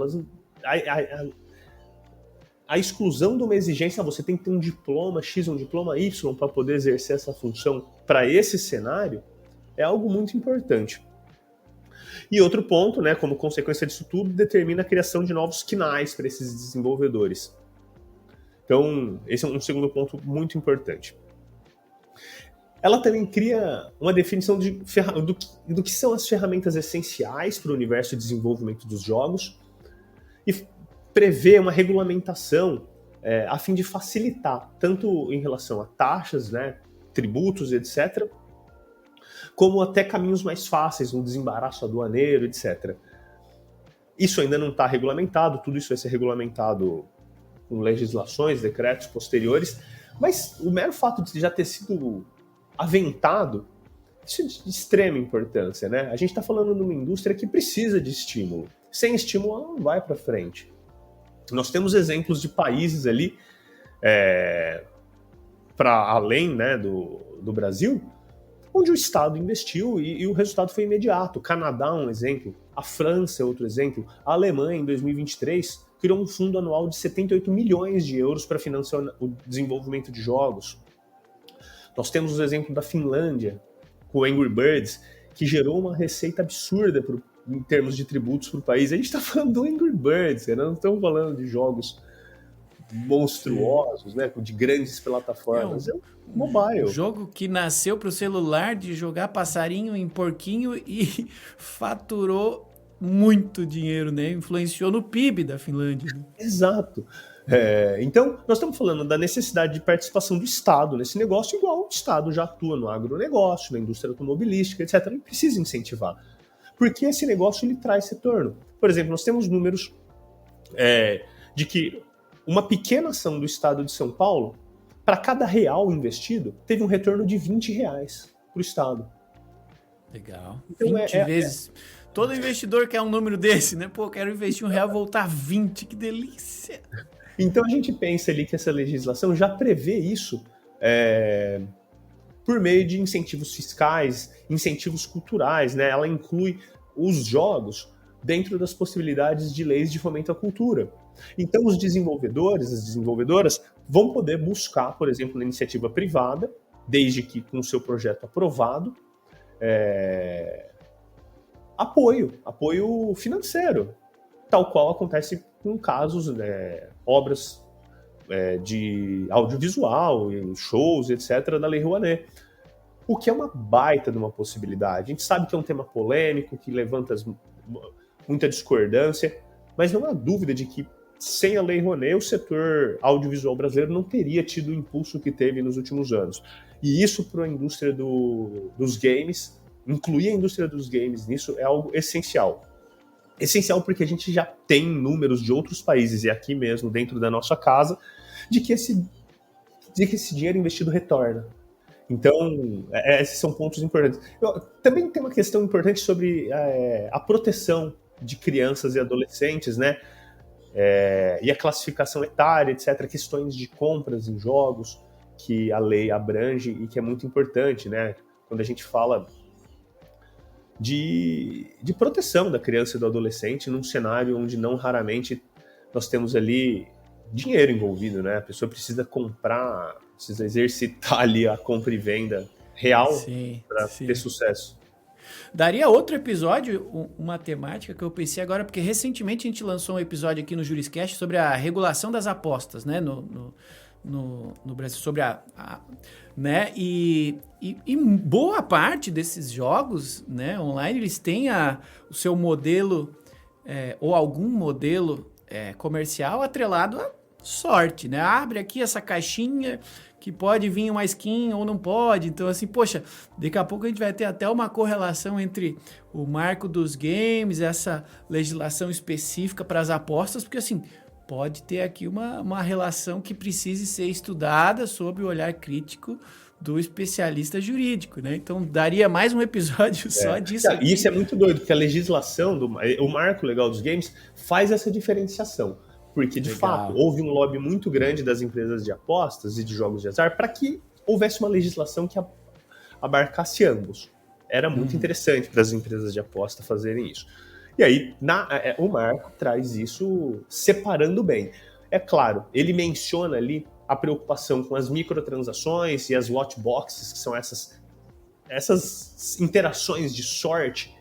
a exclusão de uma exigência, você tem que ter um diploma X, um diploma Y para poder exercer essa função para esse cenário, é algo muito importante. E outro ponto, né, como consequência disso tudo, determina a criação de novos quinais para esses desenvolvedores. Então, esse é um segundo ponto muito importante. Ela também cria uma definição do que são as ferramentas essenciais para o universo de desenvolvimento dos jogos e prevê uma regulamentação a fim de facilitar, tanto em relação a taxas, né, tributos, etc., como até caminhos mais fáceis, um desembaraço aduaneiro, etc. Isso ainda não está regulamentado, tudo isso vai ser regulamentado com legislações, decretos posteriores, mas o mero fato de já ter sido aventado, isso é de extrema importância, né? A gente está falando de uma indústria que precisa de estímulo. Sem estímulo, ela não vai para frente. Nós temos exemplos de países ali, para além, né, do Brasil, onde o Estado investiu e o resultado foi imediato. O Canadá é um exemplo, a França é outro exemplo, a Alemanha, em 2023, criou um fundo anual de 78 milhões de euros para financiar o desenvolvimento de jogos. Nós temos o exemplo da Finlândia, com o Angry Birds, que gerou uma receita absurda em termos de tributos para o país. A gente está falando do Angry Birds, né? Não estamos falando de jogos monstruosos, né, de grandes plataformas. É um mobile. Um jogo que nasceu para o celular, de jogar passarinho em porquinho e faturou muito dinheiro, né? Influenciou no PIB da Finlândia. Né? Exato. Então, nós estamos falando da necessidade de participação do Estado nesse negócio, igual o Estado já atua no agronegócio, na indústria automobilística, etc. Ele precisa incentivar. Porque esse negócio ele traz retorno. Por exemplo, nós temos números de que uma pequena ação do Estado de São Paulo, para cada real investido, teve um retorno de R$20 para o Estado. Legal. Então, 20 vezes. Todo investidor quer um número desse, né? Pô, quero investir R$1 e voltar 20, que delícia! Então a gente pensa ali que essa legislação já prevê isso por meio de incentivos fiscais, incentivos culturais, né? Ela inclui os jogos dentro das possibilidades de leis de fomento à cultura. Então os desenvolvedores, as desenvolvedoras vão poder buscar, por exemplo, na iniciativa privada, desde que com o seu projeto aprovado, apoio financeiro, tal qual acontece com casos, obras de audiovisual, shows, etc., da Lei Rouanet. O que é uma baita de uma possibilidade. A gente sabe que é um tema polêmico, que levanta muita discordância, mas não há dúvida de que sem a Lei Rouanet, o setor audiovisual brasileiro não teria tido o impulso que teve nos últimos anos. E isso para a indústria dos games, incluir a indústria dos games nisso é algo essencial. Essencial porque a gente já tem números de outros países, e aqui mesmo, dentro da nossa casa, de que esse dinheiro investido retorna. Então, esses são pontos importantes. Também tem uma questão importante sobre a proteção de crianças e adolescentes, né? E a classificação etária, etc., questões de compras em jogos que a lei abrange e que é muito importante, né? Quando a gente fala de proteção da criança e do adolescente num cenário onde não raramente nós temos ali dinheiro envolvido, né? A pessoa precisa comprar, precisa exercitar ali a compra e venda real para ter sucesso. Daria outro episódio, uma temática que eu pensei agora, porque recentemente a gente lançou um episódio aqui no Juriscast sobre a regulação das apostas, né, no Brasil, sobre né, e boa parte desses jogos, né, online, eles têm o seu modelo, ou algum modelo comercial atrelado à sorte, né, abre aqui essa caixinha que pode vir uma skin ou não pode. Então, assim, poxa, daqui a pouco a gente vai ter até uma correlação entre o marco dos games, essa legislação específica para as apostas, porque, assim, pode ter aqui uma relação que precise ser estudada sob o olhar crítico do especialista jurídico, né? Então, daria mais um episódio só disso. E isso é muito doido, porque a legislação, o marco legal dos games faz essa diferenciação. Porque, de fato, houve um lobby muito grande das empresas de apostas e de jogos de azar para que houvesse uma legislação que abarcasse ambos. Era muito interessante para as empresas de aposta fazerem isso. E aí, o marco traz isso separando bem. É claro, ele menciona ali a preocupação com as microtransações e as watch boxes, que são essas interações de sorte.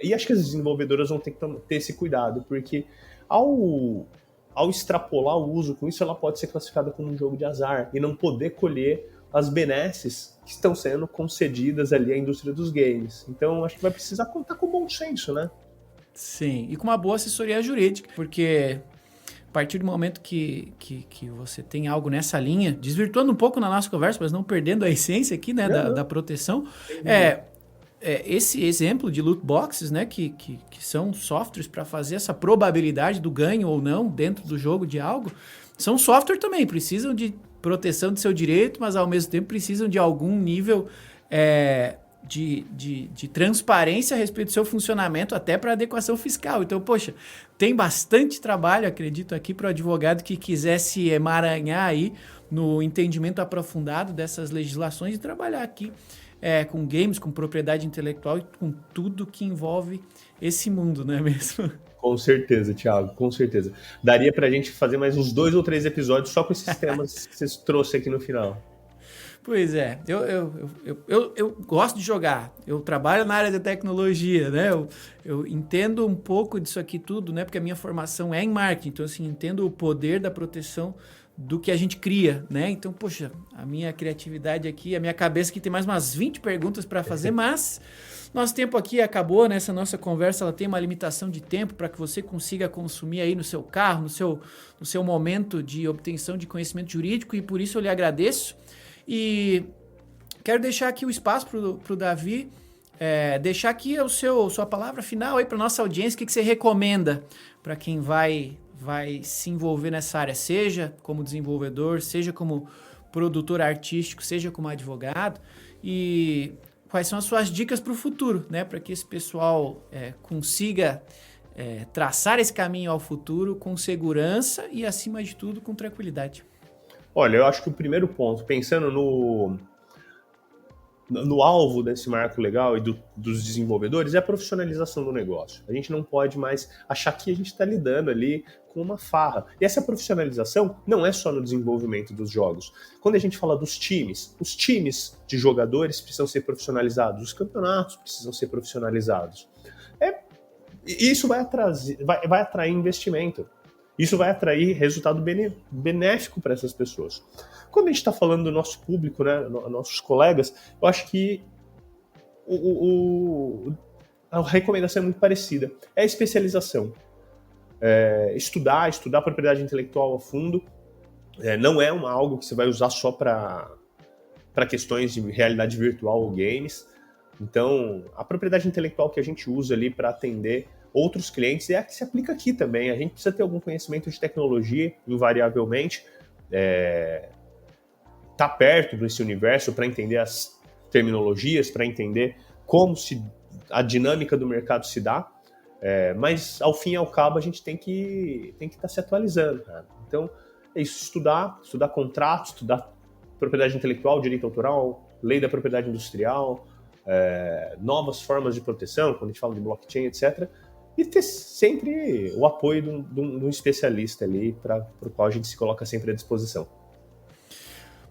E acho que as desenvolvedoras vão ter que ter esse cuidado, porque ao extrapolar o uso com isso, ela pode ser classificada como um jogo de azar e não poder colher as benesses que estão sendo concedidas ali à indústria dos games. Então, acho que vai precisar contar com bom senso, né? Sim, e com uma boa assessoria jurídica, porque a partir do momento que você tem algo nessa linha, desvirtuando um pouco na nossa conversa, mas não perdendo a essência aqui, né, da proteção, esse exemplo de loot boxes, né, que são softwares para fazer essa probabilidade do ganho ou não dentro do jogo de algo, são software também, precisam de proteção do seu direito, mas ao mesmo tempo precisam de algum nível de transparência a respeito do seu funcionamento, até para adequação fiscal. Então, poxa, tem bastante trabalho, acredito, aqui para o advogado que quisesse emaranhar aí no entendimento aprofundado dessas legislações e trabalhar aqui com games, com propriedade intelectual e com tudo que envolve esse mundo, não é mesmo? Com certeza, Thiago, com certeza. Daria pra gente fazer mais uns 2 ou 3 episódios só com esses temas que você trouxe aqui no final. Pois é, eu gosto de jogar, eu trabalho na área de tecnologia, né? Eu entendo um pouco disso aqui tudo, né? Porque a minha formação é em marketing, então assim, entendo o poder da proteção do que a gente cria, né? Então, poxa, a minha criatividade aqui, a minha cabeça aqui tem mais umas 20 perguntas para fazer, mas nosso tempo aqui acabou, né? Essa nossa conversa, ela tem uma limitação de tempo para que você consiga consumir aí no seu carro, no seu momento de obtenção de conhecimento jurídico, e por isso eu lhe agradeço. E quero deixar aqui o espaço para o Davi, deixar aqui sua palavra final aí para nossa audiência, o que você recomenda para quem vai se envolver nessa área, seja como desenvolvedor, seja como produtor artístico, seja como advogado, e quais são as suas dicas para o futuro, né, para que esse pessoal consiga traçar esse caminho ao futuro com segurança e, acima de tudo, com tranquilidade. Olha, eu acho que o primeiro ponto, pensando no alvo desse marco legal e dos desenvolvedores, é a profissionalização do negócio. A gente não pode mais achar que a gente está lidando ali com uma farra. E essa profissionalização não é só no desenvolvimento dos jogos. Quando a gente fala dos times, os times de jogadores precisam ser profissionalizados, os campeonatos precisam ser profissionalizados. E isso vai atrair investimento. Isso vai atrair resultado benéfico para essas pessoas. Quando a gente está falando do nosso público, né, nossos colegas, eu acho que a recomendação é muito parecida. É a especialização. Estudar propriedade intelectual a fundo. Não é algo que você vai usar só para questões de realidade virtual ou games. Então, a propriedade intelectual que a gente usa ali para atender outros clientes é a que se aplica aqui também. A gente precisa ter algum conhecimento de tecnologia, invariavelmente, tá perto desse universo para entender as terminologias, para entender como a dinâmica do mercado se dá, mas ao fim e ao cabo a gente tem que estar se atualizando, cara. Então, é isso, estudar contratos, estudar propriedade intelectual, direito autoral, lei da propriedade industrial, novas formas de proteção, quando a gente fala de blockchain, etc., e ter sempre o apoio de um especialista ali para o qual a gente se coloca sempre à disposição.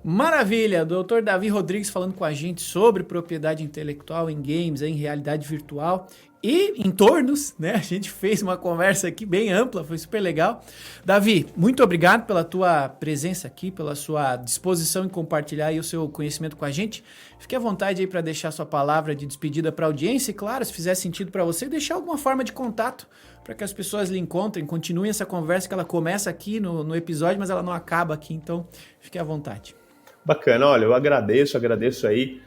Maravilha! Dr. Davi Rodrigues falando com a gente sobre propriedade intelectual em games, em realidade virtual e entornos, né? A gente fez uma conversa aqui bem ampla, foi super legal. Davi, muito obrigado pela tua presença aqui, pela sua disposição em compartilhar aí o seu conhecimento com a gente. Fique à vontade aí para deixar sua palavra de despedida para a audiência e, claro, se fizer sentido para você, deixar alguma forma de contato para que as pessoas lhe encontrem, continuem essa conversa que ela começa aqui no episódio, mas ela não acaba aqui, então fique à vontade. Bacana, olha, eu agradeço aí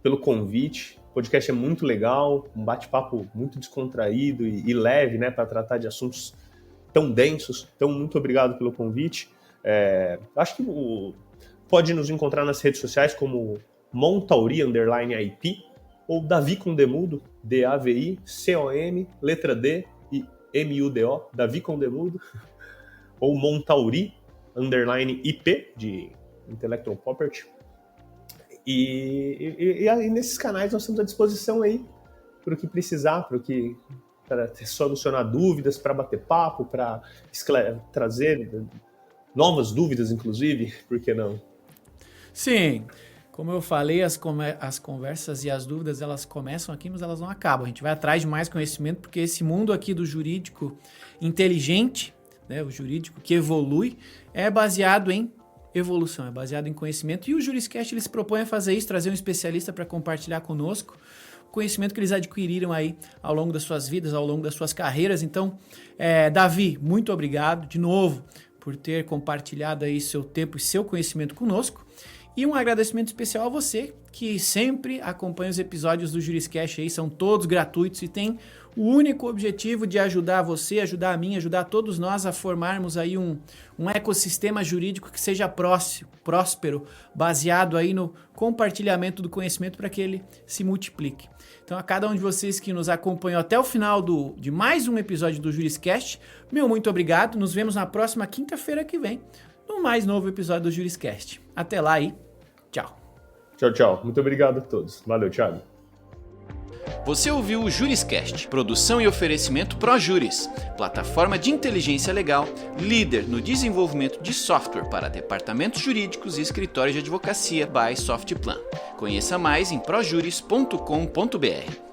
pelo convite. O podcast é muito legal, um bate-papo muito descontraído e leve, né, para tratar de assuntos tão densos. Então, muito obrigado pelo convite. Acho que pode nos encontrar nas redes sociais como Montauri_IP ou Davi com Demudo, DAVI, letra D e MUDO, Davi com Demudo, ou Montauri_IP de Intellectual Property. E nesses canais nós estamos à disposição aí para o que precisar, para solucionar dúvidas, para bater papo, para trazer novas dúvidas, inclusive, por que não? Sim, como eu falei, as conversas e as dúvidas, elas começam aqui, mas elas não acabam. A gente vai atrás de mais conhecimento, porque esse mundo aqui do jurídico inteligente, né, o jurídico que evolui, é baseado em evolução, é baseado em conhecimento, e o Juriscast ele se propõe a fazer isso, trazer um especialista para compartilhar conosco o conhecimento que eles adquiriram aí ao longo das suas vidas, ao longo das suas carreiras. Então, Davi, muito obrigado de novo por ter compartilhado aí seu tempo e seu conhecimento conosco, E um agradecimento especial a você que sempre acompanha os episódios do Juriscast aí, são todos gratuitos e tem o único objetivo de ajudar você, ajudar a mim, ajudar todos nós a formarmos aí um ecossistema jurídico que seja próspero, baseado aí no compartilhamento do conhecimento para que ele se multiplique. Então, a cada um de vocês que nos acompanhou até o final de mais um episódio do Juriscast, meu muito obrigado. Nos vemos na próxima quinta-feira que vem, no mais novo episódio do Juriscast. Até lá e tchau. Tchau, tchau. Muito obrigado a todos. Valeu, Thiago. Você ouviu o Juriscast, produção e oferecimento ProJuris, plataforma de inteligência legal, líder no desenvolvimento de software para departamentos jurídicos e escritórios de advocacia by Softplan. Conheça mais em projuris.com.br.